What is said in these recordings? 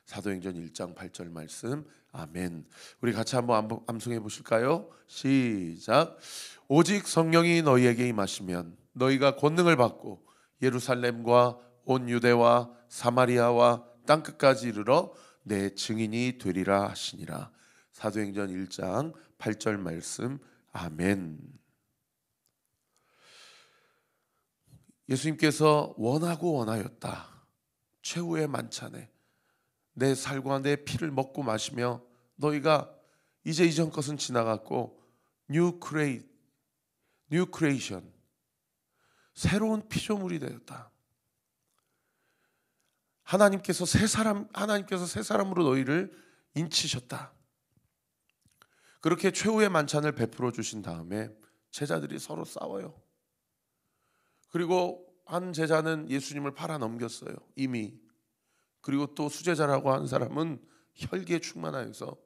사도행전 1장 8절 말씀. 아멘. 우리 같이 한번 암송해 보실까요? 시작. 오직 성령이 너희에게 임하시면 너희가 권능을 받고 예루살렘과 온 유대와 사마리아와 땅끝까지 이르러 내 증인이 되리라 하시니라. 사도행전 1장 8절 말씀. 아멘. 예수님께서 원하고 원하였다. 최후의 만찬에 내 살과 내 피를 먹고 마시며 너희가 이제 이전 것은 지나갔고 뉴 크리에이션, 새로운 피조물이 되었다. 하나님께서 새 사람으로 너희를 인치셨다. 그렇게 최후의 만찬을 베풀어 주신 다음에 제자들이 서로 싸워요. 그리고 한 제자는 예수님을 팔아 넘겼어요, 이미. 그리고 또 수제자라고 한 사람은 혈기에 충만하여서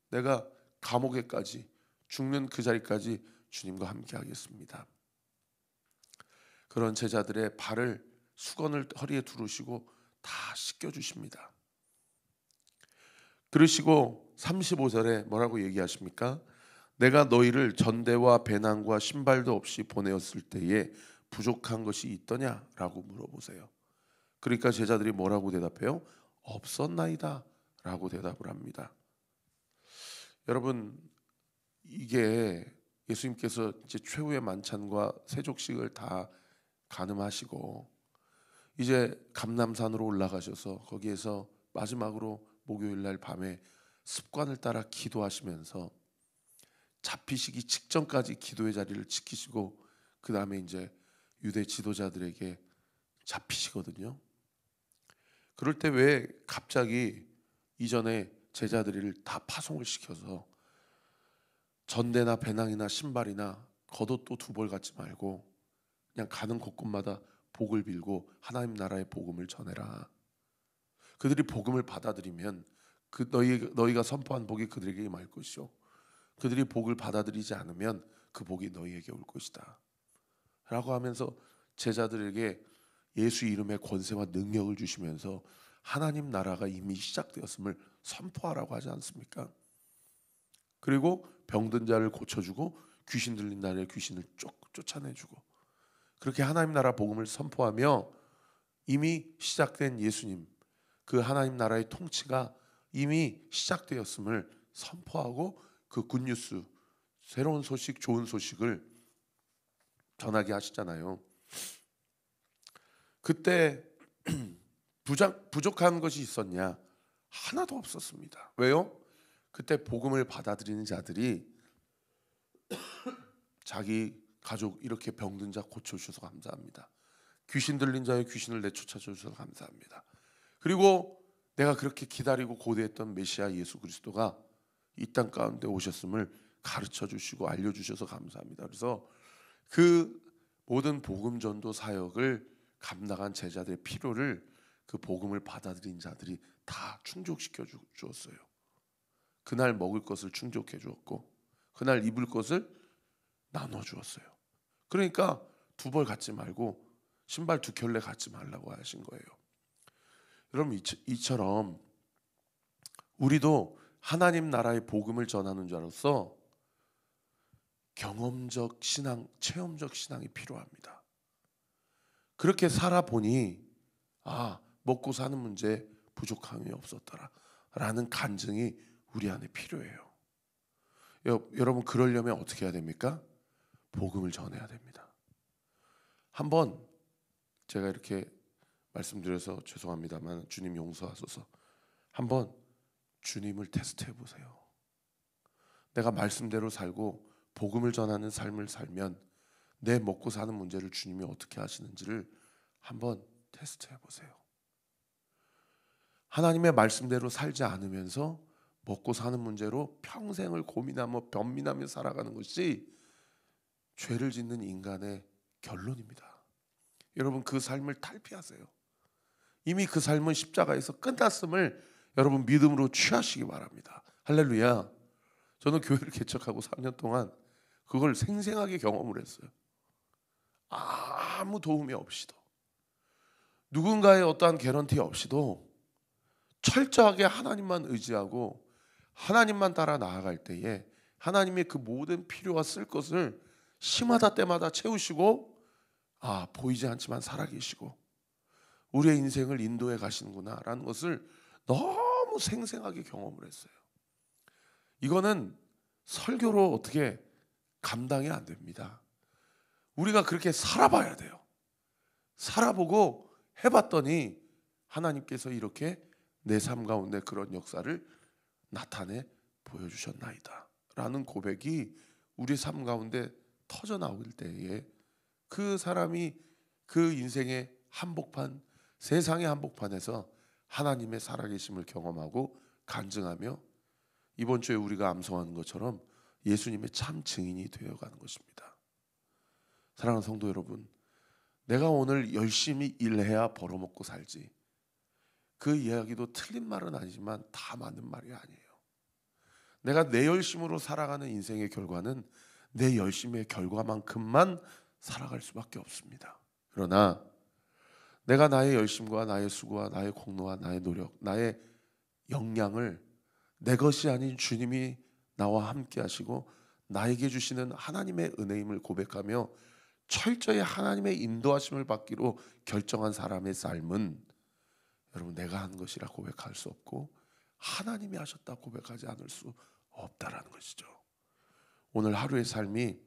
내가 감옥에까지 죽는 그 자리까지 주님과 함께 하겠습니다. 그런 제자들의 발을 수건을 허리에 두르시고 다 씻겨주십니다. 그러시고 35절에 뭐라고 얘기하십니까? 내가 너희를 전대와 배낭과 신발도 없이 보내었을 때에 부족한 것이 있더냐라고 물어보세요. 그러니까 제자들이 뭐라고 대답해요? 없었나이다 라고 대답을 합니다. 여러분, 이게 예수님께서 이제 최후의 만찬과 세족식을 다 가늠하시고 이제 감람산으로 올라가셔서 거기에서 마지막으로 목요일 날 밤에 습관을 따라 기도하시면서 잡히시기 직전까지 기도의 자리를 지키시고 그 다음에 이제 유대 지도자들에게 잡히시거든요. 그럴 때 왜 갑자기 이전에 제자들을 다 파송을 시켜서 전대나 배낭이나 신발이나 겉옷도 두 벌 갖지 말고 그냥 가는 곳곳마다 복을 빌고 하나님 나라의 복음을 전해라. 그들이 복음을 받아들이면 너희가 선포한 복이 그들에게 임할 것이요, 그들이 복을 받아들이지 않으면 그 복이 너희에게 올 것이다 라고 하면서 제자들에게 예수 이름의 권세와 능력을 주시면서 하나님 나라가 이미 시작되었음을 선포하라고 하지 않습니까? 그리고 병든 자를 고쳐주고 귀신 들린 자의 귀신을 쫓아내주고 그렇게 하나님 나라 복음을 선포하며 이미 시작된 예수님, 그 하나님 나라의 통치가 이미 시작되었음을 선포하고 그 굿뉴스, 새로운 소식, 좋은 소식을 전하게 하시잖아요. 그때 부족한 것이 있었냐? 하나도 없었습니다. 왜요? 그때 복음을 받아들이는 자들이 자기 가족 이렇게 병든 자 고쳐주셔서 감사합니다. 귀신 들린 자의 귀신을 내쫓아 주셔서 감사합니다. 그리고 내가 그렇게 기다리고 고대했던 메시아 예수 그리스도가 이 땅 가운데 오셨음을 가르쳐 주시고 알려주셔서 감사합니다. 그래서 그 모든 복음 전도 사역을 감당한 제자들의 필요를 그 복음을 받아들인 자들이 다 충족시켜 주었어요. 그날 먹을 것을 충족해 주었고 그날 입을 것을 나눠 주었어요. 그러니까 두 벌 갖지 말고 신발 두 켤레 갖지 말라고 하신 거예요. 여러분, 이처럼 우리도 하나님 나라의 복음을 전하는 자로서 경험적 신앙, 체험적 신앙이 필요합니다. 그렇게 살아보니 먹고 사는 문제 부족함이 없었더라 라는 간증이 우리 안에 필요해요. 여러분, 그러려면 어떻게 해야 됩니까? 복음을 전해야 됩니다. 한번 제가 이렇게 말씀드려서 죄송합니다만 주님 용서하소서. 한번 주님을 테스트해 보세요. 내가 말씀대로 살고 복음을 전하는 삶을 살면 내 먹고 사는 문제를 주님이 어떻게 하시는지를 한번 테스트해 보세요. 하나님의 말씀대로 살지 않으면서 먹고 사는 문제로 평생을 고민하며 변민하며 살아가는 것이 죄를 짓는 인간의 결론입니다. 여러분, 그 삶을 탈피하세요. 이미 그 삶은 십자가에서 끝났음을 여러분 믿음으로 취하시기 바랍니다. 할렐루야. 저는 교회를 개척하고 3년 동안 그걸 생생하게 경험을 했어요. 아무 도움이 없이도, 누군가의 어떠한 개런티 없이도 철저하게 하나님만 의지하고 하나님만 따라 나아갈 때에 하나님의 그 모든 필요와 쓸 것을 시마다 때마다 채우시고, 보이지 않지만 살아계시고 우리의 인생을 인도해 가시는구나 라는 것을 너무 생생하게 경험을 했어요. 이거는 설교로 어떻게 감당이 안 됩니다. 우리가 그렇게 살아봐야 돼요. 살아보고 해봤더니 하나님께서 이렇게 내 삶 가운데 그런 역사를 나타내 보여주셨나이다 라는 고백이 우리 삶 가운데 터져 나올 때에 그 사람이 그 인생의 한복판, 세상의 한복판에서 하나님의 살아계심을 경험하고 간증하며 이번 주에 우리가 암송하는 것처럼 예수님의 참 증인이 되어가는 것입니다. 사랑하는 성도 여러분, 내가 오늘 열심히 일해야 벌어먹고 살지, 그 이야기도 틀린 말은 아니지만 다 맞는 말이 아니에요. 내가 내 열심으로 살아가는 인생의 결과는 내 열심의 결과만큼만 살아갈 수밖에 없습니다. 그러나 내가 나의 열심과 나의 수고와 나의 공로와 나의 노력, 나의 역량을 내 것이 아닌 주님이 나와 함께 하시고 나에게 주시는 하나님의 은혜임을 고백하며 철저히 하나님의 인도하심을 받기로 결정한 사람의 삶은 여러분 내가 한 것이라 고백할 수 없고 하나님이 하셨다 고백하지 않을 수 없다라는 것이죠. 오늘 하루의 삶이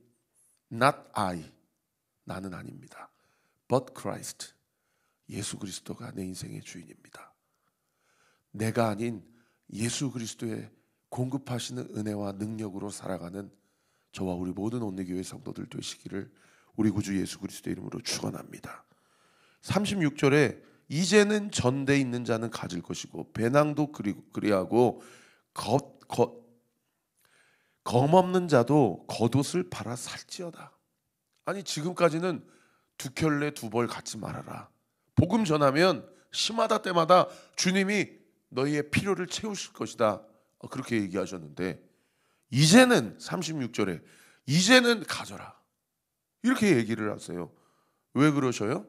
not I, 나는 아닙니다. but Christ, 예수 그리스도가 내 인생의 주인입니다. 내가 아닌 예수 그리스도의 공급하시는 은혜와 능력으로 살아가는 저와 우리 모든 온누교회 성도들 되시기를 우리 구주 예수 그리스도 이름으로 축원합니다. 36절에 이제는 전대 있는 자는 가질 것이고 배낭도 그리하고 검없는 자도 겉옷을 팔아 살지어다. 아니 지금까지는 두 켤레 두 벌 갖지 말아라. 복음 전하면 시마다 때마다 주님이 너희의 필요를 채우실 것이다. 그렇게 얘기하셨는데 이제는 36절에 이제는 가져라. 이렇게 얘기를 하세요. 왜 그러셔요?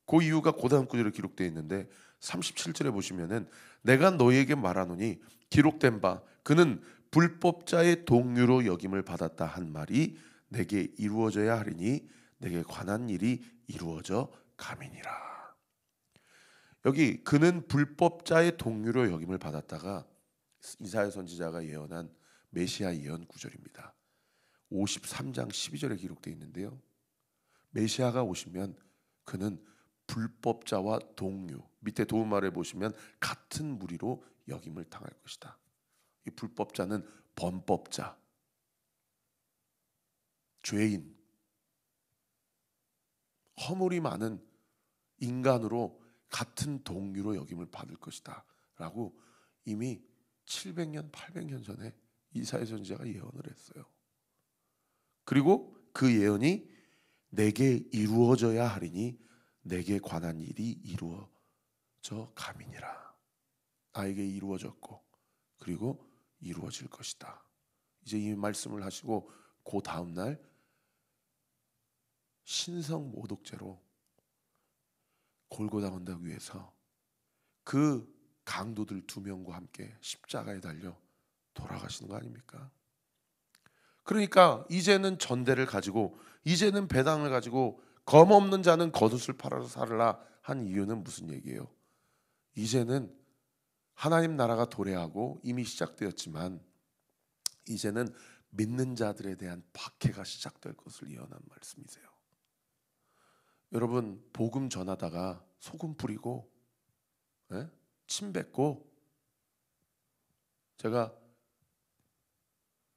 그 이유가 그 다음 구절에 기록되어 있는데 37절에 보시면은 내가 너희에게 말하노니 기록된 바 그는 불법자의 동류로 여김을 받았다 한 말이 내게 이루어져야 하리니 내게 관한 일이 이루어져 감이니라. 여기 그는 불법자의 동류로 여김을 받았다가 이사야 선지자가 예언한 메시아 예언 구절입니다. 53장 12절에 기록되어 있는데요. 메시아가 오시면 그는 불법자와 동류, 밑에 도움말에 보시면 같은 무리로 여김을 당할 것이다. 이 불법자는 범법자, 죄인, 허물이 많은 인간으로 같은 동류로 여김을 받을 것이다 라고 이미 700년, 800년 전에 이사야 선지자가 예언을 했어요. 그리고 그 예언이 내게 이루어져야 하리니 내게 관한 일이 이루어져 감이니라. 나에게 이루어졌고 그리고 이루어질 것이다. 이제 이 말씀을 하시고 그 다음날 신성 모독죄로 골고다 언덕 위에서 그 강도들 2명과 함께 십자가에 달려 돌아가시는 거 아닙니까? 그러니까 이제는 전대를 가지고 이제는 배당을 가지고 검 없는 자는 겉옷을 팔아서 살라 한 이유는 무슨 얘기예요? 이제는 하나님 나라가 도래하고 이미 시작되었지만 이제는 믿는 자들에 대한 박해가 시작될 것을 예언한 말씀이세요. 여러분 복음 전하다가 소금 뿌리고 침 뱉고, 제가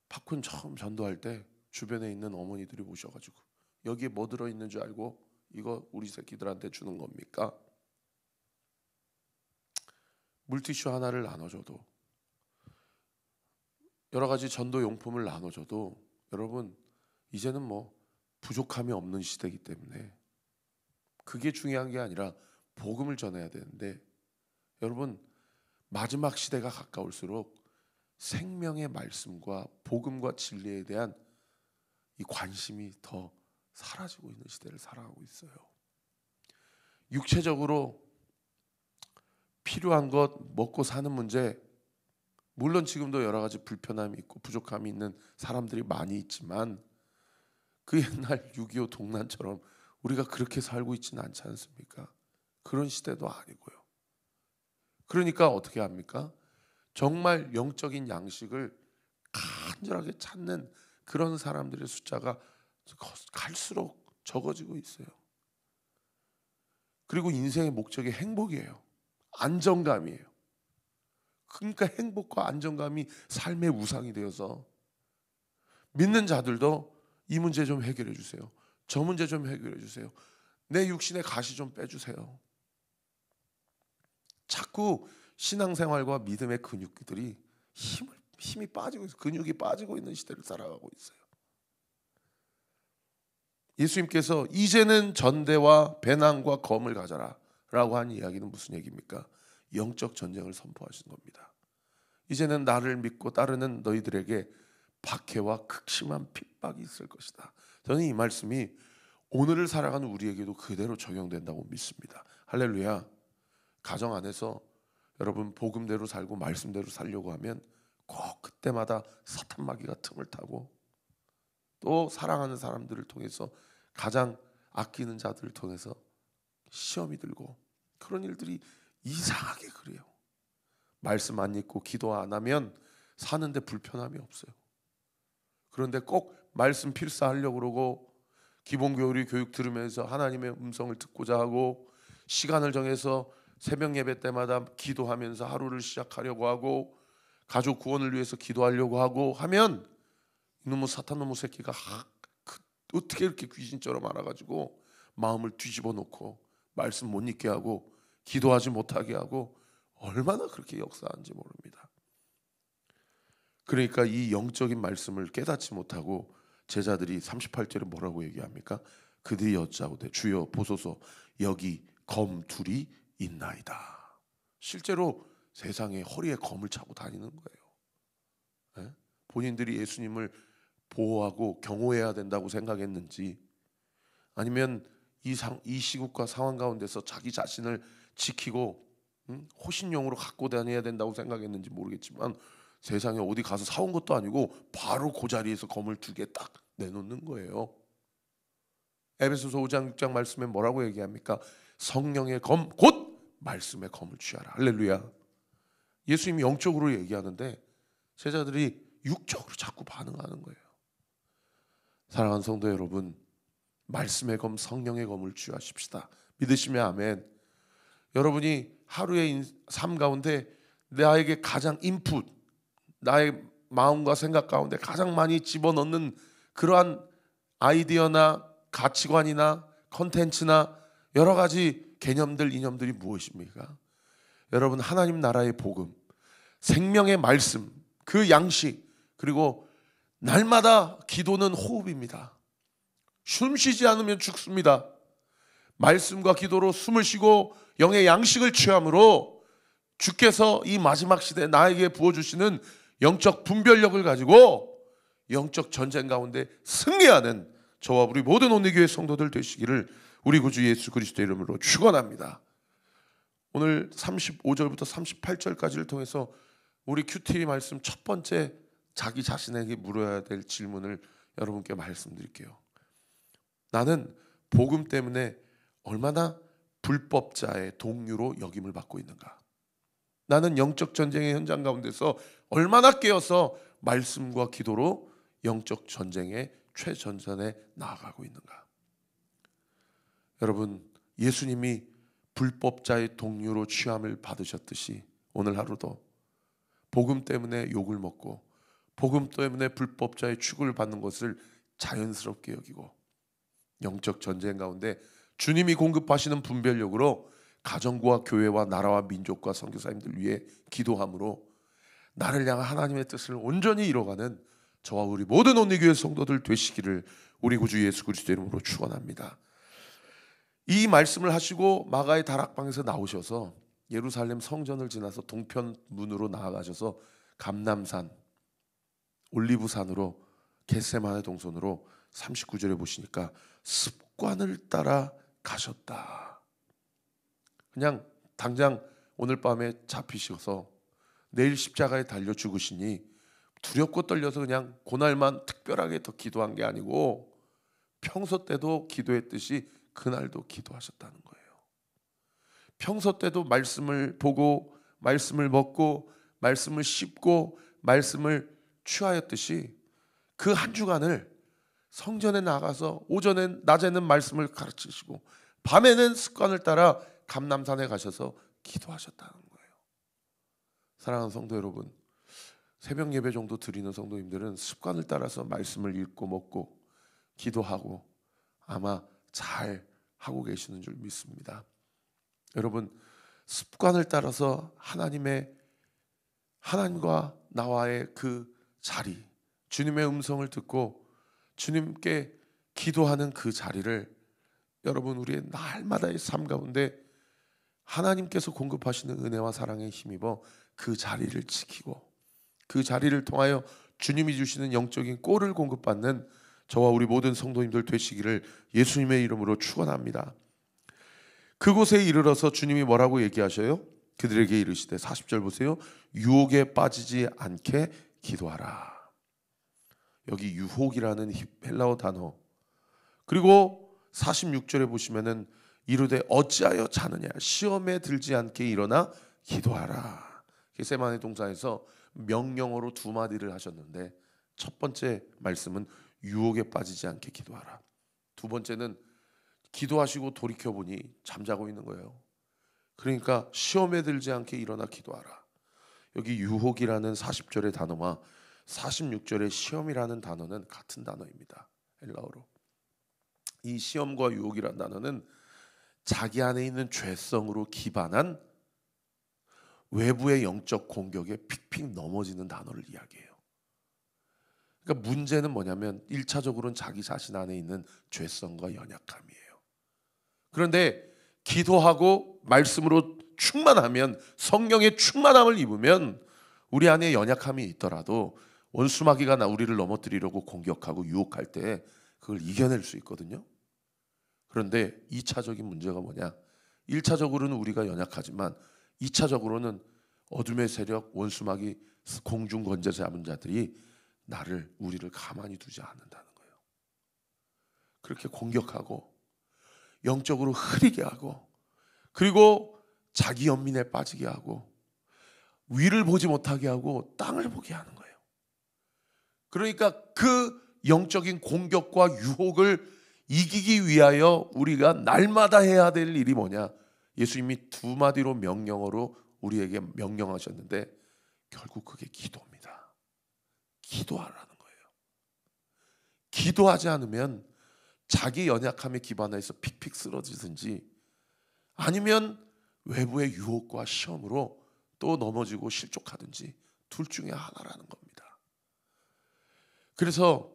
팝콘 처음 전도할 때 주변에 있는 어머니들이 오셔가지고 여기에 뭐 들어있는 줄 알고 이거 우리 새끼들한테 주는 겁니까? 물티슈 하나를 나눠줘도, 여러 가지 전도 용품을 나눠줘도 여러분 이제는 뭐 부족함이 없는 시대이기 때문에 그게 중요한 게 아니라 복음을 전해야 되는데, 여러분 마지막 시대가 가까울수록 생명의 말씀과 복음과 진리에 대한 이 관심이 더 사라지고 있는 시대를 살아가고 있어요. 육체적으로 필요한 것 먹고 사는 문제, 물론 지금도 여러 가지 불편함이 있고 부족함이 있는 사람들이 많이 있지만 그 옛날 6.25 동란처럼 우리가 그렇게 살고 있지는 않지 않습니까? 그런 시대도 아니고요. 그러니까 어떻게 합니까? 정말 영적인 양식을 간절하게 찾는 그런 사람들의 숫자가 갈수록 적어지고 있어요. 그리고 인생의 목적이 행복이에요. 안정감이에요. 그러니까 행복과 안정감이 삶의 우상이 되어서 믿는 자들도 이 문제 좀 해결해 주세요. 저 문제 좀 해결해 주세요. 내 육신의 가시 좀 빼주세요. 자꾸 신앙생활과 믿음의 근육들이 힘이 빠지고 있어요. 근육이 빠지고 있는 시대를 살아가고 있어요. 예수님께서 이제는 전대와 배낭과 검을 가져라 라고 한 이야기는 무슨 얘기입니까? 영적 전쟁을 선포하시는 겁니다. 이제는 나를 믿고 따르는 너희들에게 박해와 극심한 핍박이 있을 것이다. 저는 이 말씀이 오늘을 살아가는 우리에게도 그대로 적용된다고 믿습니다. 할렐루야. 가정 안에서 여러분 복음대로 살고 말씀대로 살려고 하면 꼭 그때마다 사탄 마귀가 틈을 타고 또 사랑하는 사람들을 통해서 가장 아끼는 자들을 통해서 시험이 들고 그런 일들이 이상하게 그래요. 말씀 안 읽고 기도 안 하면 사는데 불편함이 없어요. 그런데 꼭 말씀 필사하려고 그러고 기본교리 교육 들으면서 하나님의 음성을 듣고자 하고 시간을 정해서 새벽 예배 때마다 기도하면서 하루를 시작하려고 하고 가족 구원을 위해서 기도하려고 하고 하면 이놈의 사탄 놈의 새끼가 어떻게 이렇게 귀신처럼 알아가지고 마음을 뒤집어 놓고 말씀 못 읽게 하고 기도하지 못하게 하고 얼마나 그렇게 역사하는지 모릅니다. 그러니까 이 영적인 말씀을 깨닫지 못하고 제자들이 38절에 뭐라고 얘기합니까? 그들이 여짜오되 주여 보소서 여기 검 둘이 있나이다. 실제로 세상에 허리에 검을 차고 다니는 거예요. 본인들이 예수님을 보호하고 경호해야 된다고 생각했는지 아니면 이 시국과 상황 가운데서 자기 자신을 지키고 호신용으로 갖고 다녀야 된다고 생각했는지 모르겠지만 세상에 어디 가서 사온 것도 아니고 바로 그 자리에서 검을 두 개 딱 내놓는 거예요. 에베소서 5장 6장 말씀에 뭐라고 얘기합니까? 성령의 검 곧 말씀의 검을 취하라. 할렐루야. 예수님이 영적으로 얘기하는데 제자들이 육적으로 자꾸 반응하는 거예요. 사랑하는 성도 여러분, 말씀의 검 성령의 검을 취하십시다. 믿으시면 아멘. 여러분이 하루의 삶 가운데 나에게 가장 인풋, 나의 마음과 생각 가운데 가장 많이 집어넣는 그러한 아이디어나 가치관이나 컨텐츠나 여러 가지 개념들, 이념들이 무엇입니까? 여러분, 하나님 나라의 복음, 생명의 말씀, 그 양식, 그리고 날마다 기도는 호흡입니다. 숨 쉬지 않으면 죽습니다. 말씀과 기도로 숨을 쉬고 영의 양식을 취함으로 주께서 이 마지막 시대에 나에게 부어주시는 영적 분별력을 가지고 영적 전쟁 가운데 승리하는 저와 우리 모든 온리교회 성도들 되시기를 우리 구주 예수 그리스도의 이름으로 축원합니다. 오늘 35절부터 38절까지를 통해서 우리 큐티 말씀 첫 번째 자기 자신에게 물어야 될 질문을 여러분께 말씀드릴게요. 나는 복음 때문에 얼마나 불법자의 동료로 역임을 받고 있는가? 나는 영적 전쟁의 현장 가운데서 얼마나 깨어서 말씀과 기도로 영적 전쟁의 최전선에 나아가고 있는가? 여러분, 예수님이 불법자의 동료로 취함을 받으셨듯이 오늘 하루도 복음 때문에 욕을 먹고 복음 때문에 불법자의 취급을 받는 것을 자연스럽게 여기고 영적 전쟁 가운데 주님이 공급하시는 분별력으로 가정과 교회와 나라와 민족과 선교사님들 위해 기도함으로 나를 향한 하나님의 뜻을 온전히 이뤄가는 저와 우리 모든 온리교회 성도들 되시기를 우리 구주 예수 그리스도의 이름으로 축원합니다. 이 말씀을 하시고 마가의 다락방에서 나오셔서 예루살렘 성전을 지나서 동편 문으로 나아가셔서 감람산 올리브산으로 겟세마네 동산으로 39절에 보시니까 습관을 따라 가셨다. 그냥 당장 오늘 밤에 잡히셔서 내일 십자가에 달려 죽으시니 두렵고 떨려서 그냥 그날만 특별하게 더 기도한 게 아니고 평소 때도 기도했듯이 그날도 기도하셨다는 거예요. 평소 때도 말씀을 보고 말씀을 먹고 말씀을 씹고 말씀을 취하였듯이 그 한 주간을 성전에 나가서 오전엔 낮에는 말씀을 가르치시고 밤에는 습관을 따라 감람산에 가셔서 기도하셨다는 거예요. 사랑하는 성도 여러분, 새벽 예배 정도 드리는 성도님들은 습관을 따라서 말씀을 읽고 먹고 기도하고 아마 잘 하고 계시는 줄 믿습니다. 여러분, 습관을 따라서 하나님과 나와의 그 자리, 주님의 음성을 듣고 주님께 기도하는 그 자리를 여러분 우리의 날마다의 삶 가운데 하나님께서 공급하시는 은혜와 사랑에 힘입어 그 자리를 지키고 그 자리를 통하여 주님이 주시는 영적인 꼴을 공급받는 저와 우리 모든 성도님들 되시기를 예수님의 이름으로 축원합니다. 그곳에 이르러서 주님이 뭐라고 얘기하셔요? 그들에게 이르시되 40절 보세요. 유혹에 빠지지 않게 기도하라. 여기 유혹이라는 헬라어 단어, 그리고 46절에 보시면은 이르되 어찌하여 자느냐, 시험에 들지 않게 일어나 기도하라. 겟세마네 동산에서 명령어로 두 마디를 하셨는데 첫 번째 말씀은 유혹에 빠지지 않게 기도하라. 두 번째는 기도하시고 돌이켜보니 잠자고 있는 거예요. 그러니까 시험에 들지 않게 일어나 기도하라. 여기 유혹이라는 40절의 단어와 46절의 시험이라는 단어는 같은 단어입니다. 헬라어로. 이 시험과 유혹이라는 단어는 자기 안에 있는 죄성으로 기반한 외부의 영적 공격에 픽픽 넘어지는 단어를 이야기해요. 그러니까 문제는 뭐냐면 1차적으로는 자기 자신 안에 있는 죄성과 연약함이에요. 그런데 기도하고 말씀으로 충만하면, 성령의 충만함을 입으면 우리 안에 연약함이 있더라도 원수마귀가 우리를 넘어뜨리려고 공격하고 유혹할 때 그걸 이겨낼 수 있거든요. 그런데 2차적인 문제가 뭐냐? 1차적으로는 우리가 연약하지만 2차적으로는 어둠의 세력, 원수마귀, 공중 권세 잡은 자들이 우리를 가만히 두지 않는다는 거예요. 그렇게 공격하고 영적으로 흐리게 하고, 그리고 자기 연민에 빠지게 하고, 위를 보지 못하게 하고 땅을 보게 하는 거예요. 그러니까 그 영적인 공격과 유혹을 이기기 위하여 우리가 날마다 해야 될 일이 뭐냐? 예수님이 두 마디로 명령어로 우리에게 명령하셨는데 결국 그게 기도입니다. 기도하라는 거예요. 기도하지 않으면 자기 연약함에 기반해서 픽픽 쓰러지든지 아니면 외부의 유혹과 시험으로 또 넘어지고 실족하든지 둘 중에 하나라는 겁니다. 그래서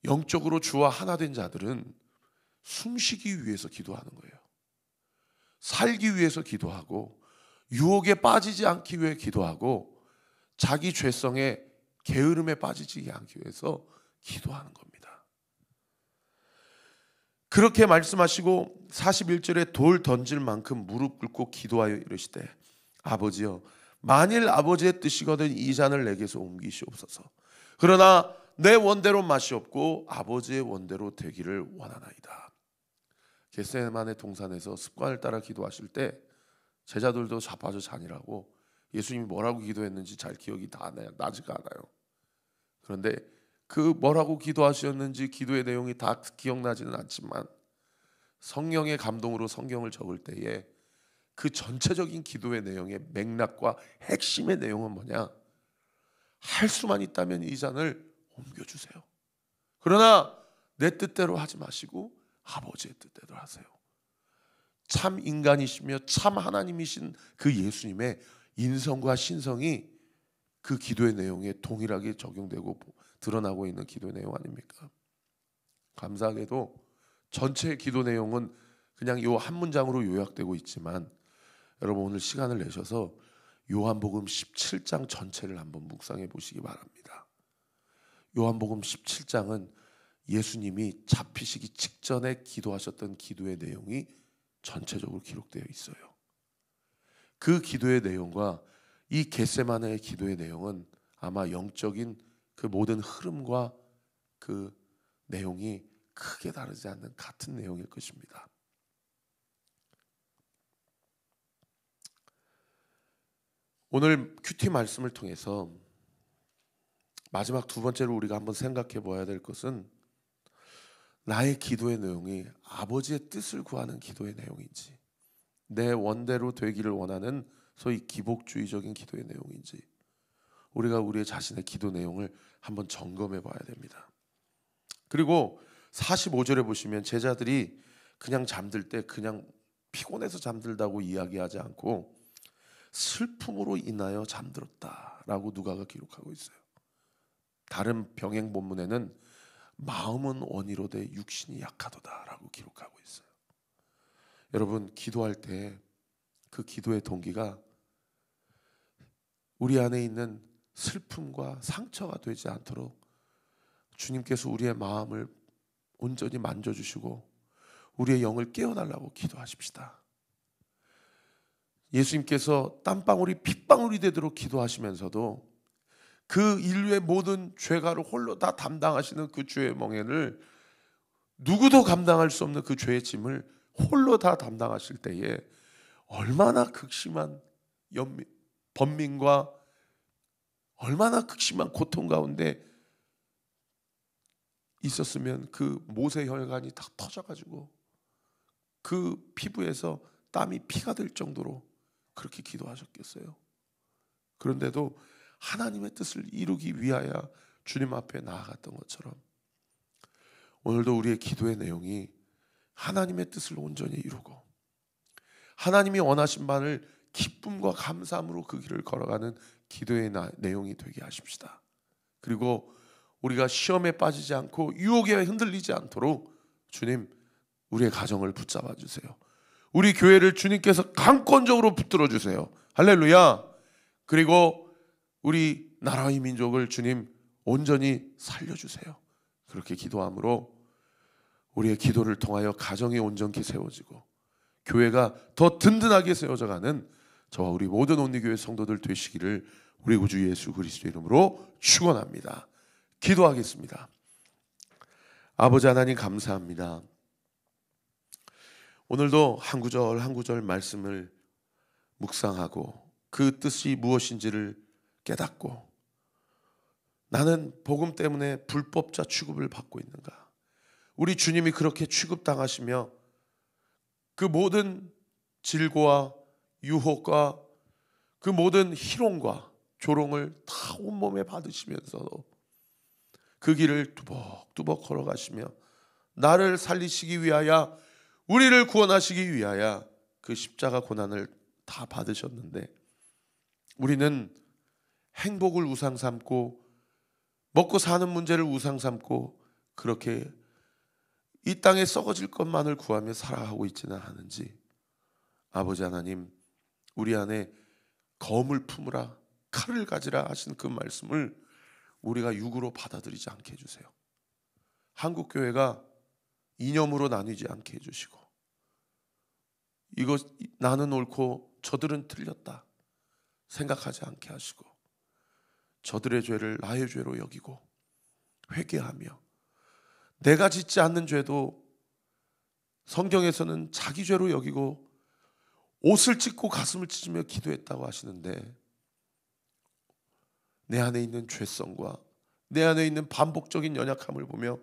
영적으로 주와 하나 된 자들은 숨쉬기 위해서 기도하는 거예요. 살기 위해서 기도하고 유혹에 빠지지 않기 위해 기도하고 자기 죄성의 게으름에 빠지지 않기 위해서 기도하는 겁니다. 그렇게 말씀하시고 41절에 돌 던질 만큼 무릎 꿇고 기도하여 이르시되 아버지여, 만일 아버지의 뜻이거든 이 잔을 내게서 옮기시옵소서. 그러나 내 원대로 마시옵고 아버지의 원대로 되기를 원하나이다. 겟세마네 동산에서 습관을 따라 기도하실 때 제자들도 자빠져 자니라고 예수님이 뭐라고 기도했는지 잘 기억이 다 나지가 않아요. 그런데 그 뭐라고 기도하셨는지 기도의 내용이 다 기억나지는 않지만 성령의 감동으로 성경을 적을 때에 그 전체적인 기도의 내용의 맥락과 핵심의 내용은 뭐냐? 할 수만 있다면 이 잔을 옮겨주세요. 그러나 내 뜻대로 하지 마시고 아버지의 뜻대로 하세요. 참 인간이시며 참 하나님이신 그 예수님의 인성과 신성이 그 기도의 내용에 동일하게 적용되고 드러나고 있는 기도의 내용 아닙니까? 감사하게도 전체 기도 내용은 그냥 요 한 문장으로 요약되고 있지만 여러분 오늘 시간을 내셔서 요한복음 17장 전체를 한번 묵상해 보시기 바랍니다. 요한복음 17장은 예수님이 잡히시기 직전에 기도하셨던 기도의 내용이 전체적으로 기록되어 있어요. 그 기도의 내용과 이 겟세마네의 기도의 내용은 아마 영적인 그 모든 흐름과 그 내용이 크게 다르지 않는 같은 내용일 것입니다. 오늘 큐티 말씀을 통해서 마지막 두 번째로 우리가 한번 생각해 보아야 될 것은 나의 기도의 내용이 아버지의 뜻을 구하는 기도의 내용인지, 내 원대로 되기를 원하는 소위 기복주의적인 기도의 내용인지, 우리가 우리의 자신의 기도 내용을 한번 점검해 봐야 됩니다. 그리고 45절에 보시면 제자들이 그냥 잠들 때 그냥 피곤해서 잠들다고 이야기하지 않고 슬픔으로 인하여 잠들었다라고 누가가 기록하고 있어요. 다른 병행 본문에는 마음은 원이로되 육신이 약하도다라고 기록하고 있어요. 여러분, 기도할 때 그 기도의 동기가 우리 안에 있는 슬픔과 상처가 되지 않도록 주님께서 우리의 마음을 온전히 만져주시고 우리의 영을 깨워달라고 기도하십시다. 예수님께서 땀방울이 핏방울이 되도록 기도하시면서도 그 인류의 모든 죄가를 홀로 다 담당하시는 그 죄의 멍에를, 누구도 감당할 수 없는 그 죄의 짐을 홀로 다 담당하실 때에 얼마나 극심한 번민과 얼마나 극심한 고통 가운데 있었으면 그 모세 혈관이 다 터져가지고 그 피부에서 땀이 피가 될 정도로 그렇게 기도하셨겠어요. 그런데도 하나님의 뜻을 이루기 위하여 주님 앞에 나아갔던 것처럼 오늘도 우리의 기도의 내용이 하나님의 뜻을 온전히 이루고 하나님이 원하신 바를 기쁨과 감사함으로 그 길을 걸어가는 기도의 내용이 되게 하십시다. 그리고 우리가 시험에 빠지지 않고 유혹에 흔들리지 않도록 주님, 우리의 가정을 붙잡아 주세요. 우리 교회를 주님께서 강권적으로 붙들어 주세요. 할렐루야. 그리고 우리 나라의 민족을 주님 온전히 살려주세요. 그렇게 기도함으로 우리의 기도를 통하여 가정이 온전히 세워지고 교회가 더 든든하게 세워져가는 저와 우리 모든 온리교회 성도들 되시기를 우리 구주 예수 그리스도 이름으로 축원합니다. 기도하겠습니다. 아버지 하나님, 감사합니다. 오늘도 한 구절 한 구절 말씀을 묵상하고 그 뜻이 무엇인지를 깨닫고 나는 복음 때문에 불법자 취급을 받고 있는가? 우리 주님이 그렇게 취급당하시며 그 모든 질고와 유혹과 그 모든 희롱과 조롱을 다 온몸에 받으시면서도 그 길을 뚜벅뚜벅 걸어가시며 나를 살리시기 위하여, 우리를 구원하시기 위하여 그 십자가 고난을 다 받으셨는데 우리는 행복을 우상 삼고 먹고 사는 문제를 우상 삼고 그렇게 이 땅에 썩어질 것만을 구하며 살아가고 있지는 않은지, 아버지 하나님, 우리 안에 검을 품으라 칼을 가지라 하신 그 말씀을 우리가 육으로 받아들이지 않게 해주세요. 한국교회가 이념으로 나뉘지 않게 해주시고 이것 나는 옳고 저들은 틀렸다 생각하지 않게 하시고 저들의 죄를 나의 죄로 여기고 회개하며 내가 짓지 않는 죄도 성경에서는 자기 죄로 여기고 옷을 찢고 가슴을 찢으며 기도했다고 하시는데 내 안에 있는 죄성과 내 안에 있는 반복적인 연약함을 보며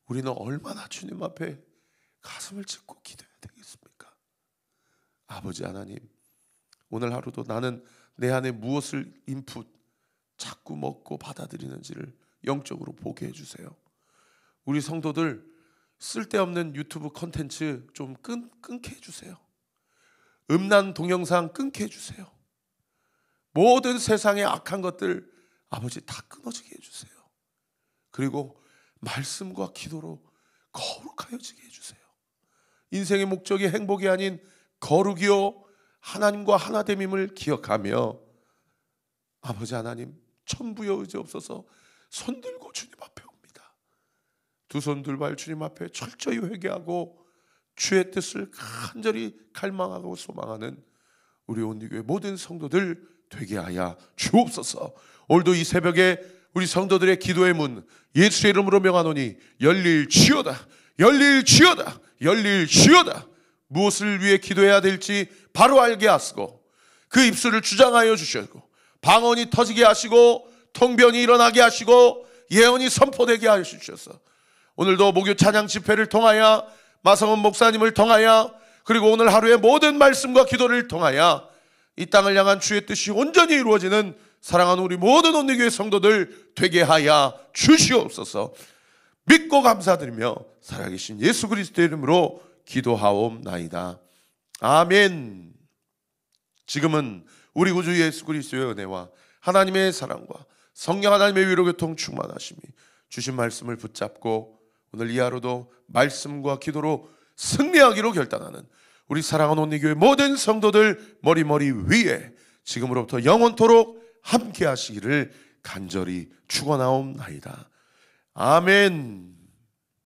우리는 얼마나 주님 앞에 가슴을 찢고 기도해야 되겠습니까? 아버지 하나님, 오늘 하루도 나는 내 안에 무엇을 인풋 자꾸 먹고 받아들이는지를 영적으로 보게 해주세요. 우리 성도들 쓸데없는 유튜브 콘텐츠 좀 끊게 해주세요. 음란 동영상 끊게 해주세요. 모든 세상의 악한 것들 아버지 다 끊어지게 해주세요. 그리고 말씀과 기도로 거룩하여지게 해주세요. 인생의 목적이 행복이 아닌 거룩이요 하나님과 하나됨임을 기억하며 아버지 하나님, 천부여 의지 없어서 손들고 주님 앞에 옵니다. 두 손 둘발 주님 앞에 철저히 회개하고 주의 뜻을 간절히 갈망하고 소망하는 우리 온리교회 모든 성도들 되게 하여 주옵소서. 오늘도 이 새벽에 우리 성도들의 기도의 문 예수의 이름으로 명하노니 열릴지어다, 열릴지어다, 열릴지어다. 무엇을 위해 기도해야 될지 바로 알게 하시고 그 입술을 주장하여 주시고 방언이 터지게 하시고 통변이 일어나게 하시고 예언이 선포되게 하시옵소서. 오늘도 목요 찬양 집회를 통하여 마성원 목사님을 통하여 그리고 오늘 하루의 모든 말씀과 기도를 통하여 이 땅을 향한 주의 뜻이 온전히 이루어지는 사랑하는 우리 모든 온리교회 성도들 되게 하여 주시옵소서. 믿고 감사드리며 살아계신 예수 그리스도의 이름으로 기도하옵나이다. 아멘. 지금은 우리 구주 예수 그리스도의 은혜와 하나님의 사랑과 성령 하나님의 위로 교통 충만하심이 주신 말씀을 붙잡고 오늘 이 하루도 말씀과 기도로 승리하기로 결단하는 우리 사랑하는 온리교회 모든 성도들 머리 위에 지금으로부터 영원토록 함께 하시기를 간절히 축원하옵나이다. 아멘.